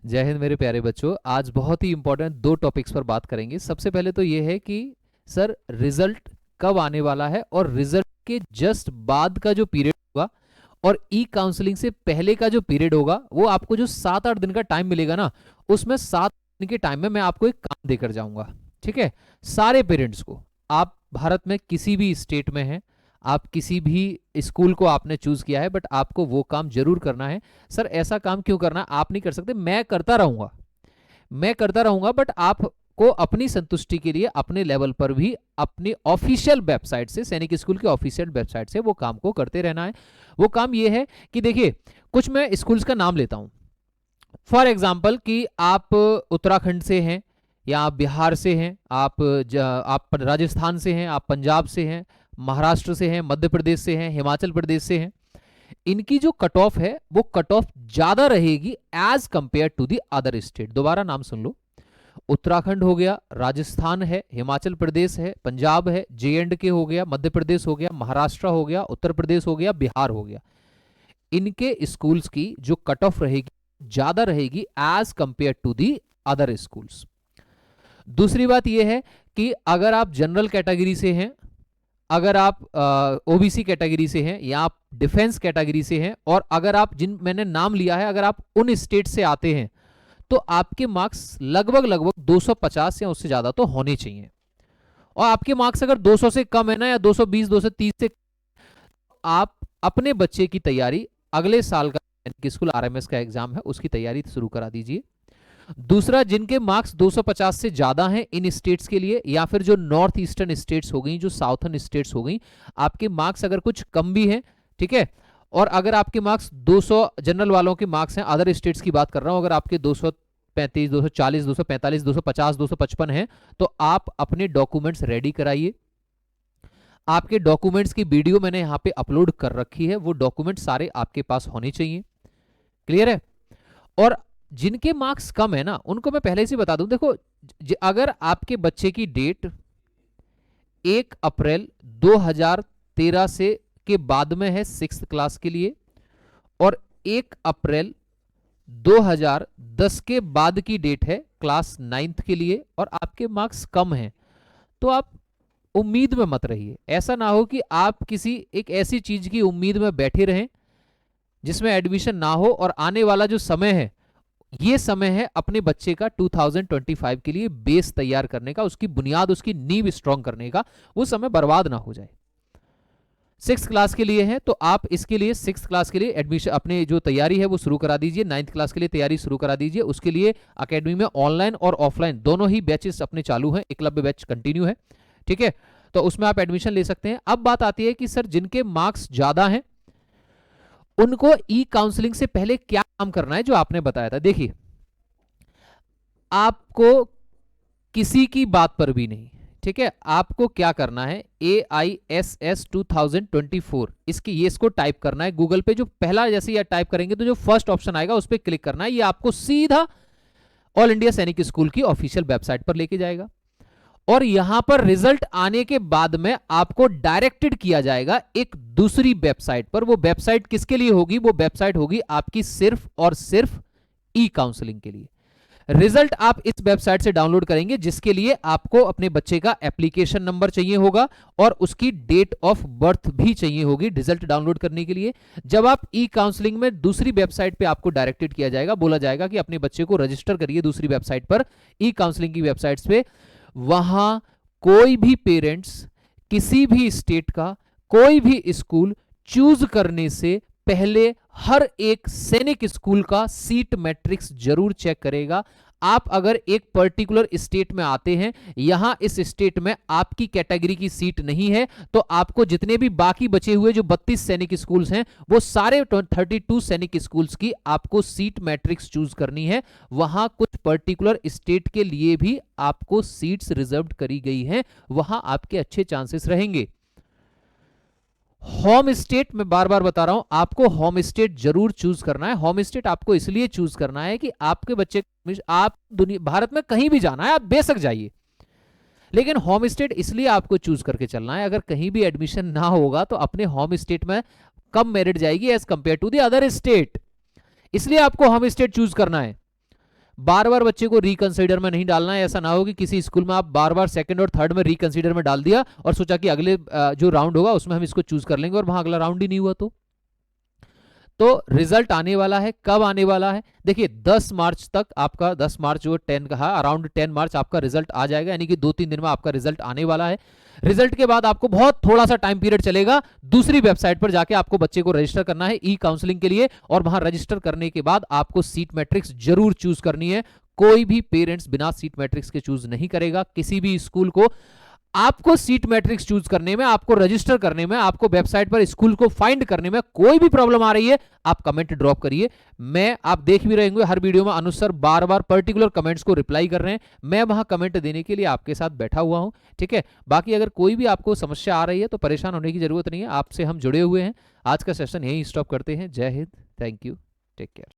जय हिंद मेरे प्यारे बच्चों। आज बहुत ही इंपॉर्टेंट दो टॉपिक्स पर बात करेंगे। सबसे पहले तो ये है कि सर रिजल्ट कब आने वाला है और रिजल्ट के जस्ट बाद का जो पीरियड होगा और ई काउंसलिंग से पहले का जो पीरियड होगा, वो आपको जो 7-8 दिन का टाइम मिलेगा ना, उसमें 7 दिन के टाइम में मैं आपको एक काम देकर जाऊंगा। ठीक है, सारे पेरेंट्स को, आप भारत में किसी भी स्टेट में हैं, आप किसी भी स्कूल को आपने चूज किया है, बट आपको वो काम जरूर करना है। सर ऐसा काम क्यों करना है, आप नहीं कर सकते, मैं करता रहूंगा, मैं करता रहूंगा, बट आपको अपनी संतुष्टि के लिए अपने लेवल पर भी अपनी ऑफिशियल वेबसाइट से, सैनिक स्कूल की ऑफिशियल वेबसाइट से वो काम को करते रहना है। वो काम ये है कि देखिए, कुछ मैं स्कूल्स का नाम लेता हूं। फॉर एग्जाम्पल कि आप उत्तराखंड से हैं, या आप बिहार से हैं, आप राजस्थान से हैं, आप पंजाब से हैं, महाराष्ट्र से हैं, मध्य प्रदेश से हैं, हिमाचल प्रदेश से हैं, इनकी जो कट ऑफ है वो कट ऑफ ज्यादा रहेगी as compare to the other state. दोबारा नाम सुन लो, उत्तराखंड हो गया, राजस्थान है, हिमाचल प्रदेश है, पंजाब है, J&K हो गया, मध्य प्रदेश हो गया, महाराष्ट्र हो गया, उत्तर प्रदेश हो गया, बिहार हो गया, इनके स्कूल्स की जो कट ऑफ रहेगी ज्यादा रहेगी as compare to the other schools. दूसरी बात यह है कि अगर आप जनरल कैटेगरी से हैं, अगर आप ओबीसी कैटेगरी से हैं, या आप डिफेंस कैटेगरी से हैं, और अगर आप, जिन मैंने नाम लिया है, अगर आप उन स्टेट से आते हैं, तो आपके मार्क्स लगभग लगभग 250 या उससे ज्यादा तो होने चाहिए। और आपके मार्क्स अगर 200 से कम है ना, या 220 230 से, आप अपने बच्चे की तैयारी अगले साल का स्कूल आरएमएस का एग्जाम है उसकी तैयारी शुरू करा दीजिए। दूसरा, जिनके मार्क्स 250 से ज्यादा हैं इन स्टेट्स के लिए, या फिर जो नॉर्थ ईस्टर्न स्टेट्स हो गई, जो साउथर्न स्टेट्स हो गई, आपके मार्क्स अगर कुछ कम भी हैं, ठीक है, और अगर आपके मार्क्स 200 जनरल वालों के मार्क्स हैं, अदर स्टेट्स की बात कर रहा हूं, अगर आपके 235 240 245 250 255 हैं, तो आप अपने डॉक्यूमेंट्स रेडी कराइए। आपके डॉक्यूमेंट्स की वीडियो मैंने यहां पे अपलोड कर रखी है, वो डॉक्यूमेंट सारे आपके पास होने चाहिए। क्लियर है? और जिनके मार्क्स कम है ना, उनको मैं पहले से बता दूं, देखो, अगर आपके बच्चे की डेट 1 अप्रैल 2013 से के बाद में है 6th क्लास के लिए, और 1 अप्रैल 2010 के बाद की डेट है क्लास 9th के लिए, और आपके मार्क्स कम हैं, तो आप उम्मीद में मत रहिए। ऐसा ना हो कि आप किसी एक ऐसी चीज की उम्मीद में बैठे रहें जिसमें एडमिशन ना हो, और आने वाला जो समय है, ये समय है अपने बच्चे का 2025 के लिए बेस तैयार करने का, उसकी बुनियाद, उसकी नींव स्ट्रांग करने का, वो समय बर्बाद ना हो जाए। 6th क्लास के लिए है तो आप इसके लिए 6th क्लास के लिए एडमिशन, अपने जो तैयारी है वो शुरू करा दीजिए। 9th क्लास के लिए तैयारी शुरू करा दीजिए। उसके लिए अकेडमी में ऑनलाइन और ऑफलाइन दोनों ही बैचेस अपने चालू हैं, एकलव्य बैच कंटिन्यू है, ठीक है, तो उसमें आप एडमिशन ले सकते हैं। अब बात आती है कि सर जिनके मार्क्स ज्यादा हैं उनको ई काउंसलिंग से पहले क्या काम करना है, जो आपने बताया था। देखिए, आपको किसी की बात पर भी नहीं, ठीक है, आपको क्या करना है, AISS 2024, इसको टाइप करना है गूगल पे। जो पहला, जैसे ये टाइप करेंगे तो जो फर्स्ट ऑप्शन आएगा उस पर क्लिक करना है, ये आपको सीधा ऑल इंडिया सैनिक स्कूल की ऑफिशियल वेबसाइट पर लेके जाएगा, और यहां पर रिजल्ट आने के बाद में आपको डायरेक्टेड किया जाएगा एक दूसरी वेबसाइट पर। वो वेबसाइट किसके लिए होगी? वो वेबसाइट होगी आपकी सिर्फ और सिर्फ ई काउंसलिंग के लिए। रिजल्ट आप इस वेबसाइट से डाउनलोड करेंगे, जिसके लिए आपको अपने बच्चे का एप्लीकेशन नंबर चाहिए होगा और उसकी डेट ऑफ बर्थ भी चाहिए होगी रिजल्ट डाउनलोड करने के लिए। जब आप ई काउंसलिंग में दूसरी वेबसाइट पे आपको डायरेक्टेड किया जाएगा, बोला जाएगा कि अपने बच्चे को रजिस्टर करिए दूसरी वेबसाइट पर, ई काउंसलिंग की वेबसाइट्स पे, वहां कोई भी पेरेंट्स किसी भी स्टेट का कोई भी स्कूल चूज करने से पहले हर एक सैनिक स्कूल का सीट मैट्रिक्स जरूर चेक करेगा। आप अगर एक पर्टिकुलर स्टेट में आते हैं, यहां इस स्टेट में आपकी कैटेगरी की सीट नहीं है, तो आपको जितने भी बाकी बचे हुए जो 32 सैनिक स्कूल्स हैं, वो सारे 32 सैनिक स्कूल्स की आपको सीट मैट्रिक्स चूज करनी है। वहां कुछ पर्टिकुलर स्टेट के लिए भी आपको सीट्स रिजर्व करी गई हैं, वहां आपके अच्छे चांसेस रहेंगे। होम स्टेट, मैं बार बार बता रहा हूं, आपको होम स्टेट जरूर चूज करना है। होम स्टेट आपको इसलिए चूज करना है कि आपके बच्चे, आप दुनिया भारत में कहीं भी जाना है, आप बेशक जाइए, लेकिन होम स्टेट इसलिए आपको चूज करके चलना है। अगर कहीं भी एडमिशन ना होगा तो अपने होम स्टेट में कम मेरिट जाएगी as compare to the other state, इसलिए आपको होम स्टेट चूज करना है। बार बार बच्चे को रिकंसीडर में नहीं डालना है। ऐसा ना हो कि किसी स्कूल में आप बार बार सेकंड और थर्ड में रिकंसीडर में डाल दिया और सोचा कि अगले जो राउंड होगा उसमें हम इसको चूज कर लेंगे और वहां अगला राउंड ही नहीं हुआ। तो रिजल्ट आने वाला है, कब आने वाला है? देखिए 10 मार्च तक आपका, 10 मार्च जो 10 कहा, अराउंड 10 मार्च आपका रिजल्ट आ जाएगा, यानी कि 2-3 दिन में आपका रिजल्ट आने वाला है। रिजल्ट के बाद आपको बहुत थोड़ा सा टाइम पीरियड चलेगा, दूसरी वेबसाइट पर जाके आपको बच्चे को रजिस्टर करना है ई काउंसलिंग के लिए, और वहां रजिस्टर करने के बाद आपको सीट मैट्रिक्स जरूर चूज करनी है। कोई भी पेरेंट्स बिना सीट मैट्रिक्स के चूज नहीं करेगा किसी भी स्कूल को। आपको सीट मैट्रिक्स चूज करने में, आपको रजिस्टर करने में, आपको वेबसाइट पर स्कूल को फाइंड करने में कोई भी प्रॉब्लम आ रही है, आप कमेंट ड्रॉप करिए। मैं, आप देख भी रहे होंगे हर वीडियो में अनुज सर बार बार पर्टिकुलर कमेंट्स को रिप्लाई कर रहे हैं, मैं वहां कमेंट देने के लिए आपके साथ बैठा हुआ हूं, ठीक है। बाकी अगर कोई भी आपको समस्या आ रही है तो परेशान होने की जरूरत नहीं है, आपसे हम जुड़े हुए हैं। आज का सेशन यहीं स्टॉप करते हैं। Jai Hind, thank you, take care.